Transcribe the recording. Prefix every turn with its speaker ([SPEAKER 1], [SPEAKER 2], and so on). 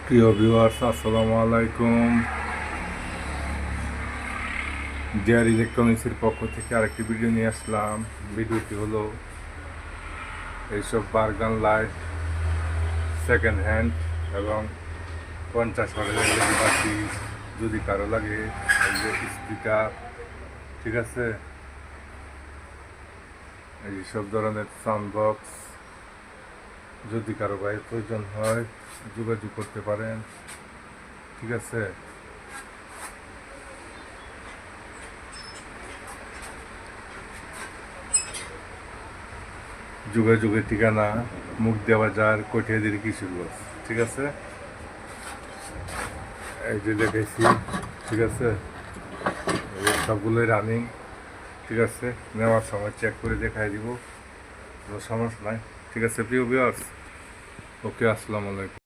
[SPEAKER 1] প্রিয় ভিউয়ার্স, আসসালামু আলাইকুম। ডিয়ার ইলেকট্রনিক্সের পক্ষ থেকে আরেকটি ভিডিও নিয়ে আসলাম। ভিডিওটি হলো এইসব বার্গান লাইট সেকেন্ড হ্যান্ড এবং 50 হাজার এলইডি বাতি যদি কারো লাগে, এই যে স্পিকার, ঠিক আছে, এই সব ধরনের সাউন্ড বক্স যদি কারো গায়ে প্রয়োজন হয় যোগাযোগ করতে পারেন, ঠিক আছে। যোগাযোগের ঠিকানা মুগদিয়া বাজার, কঠিয়াদির কিশোরগঞ্জ, ঠিক আছে। এই যে দেখেছি, ঠিক আছে, সবগুলোই রানিং, ঠিক আছে। নেওয়ার সময় চেক করে দেখাই দিব, কোনো সমস্যা নাই, ঠিক আছে প্রিয় ভিউয়ার্স। ওকে, আসসালামু আলাইকুম।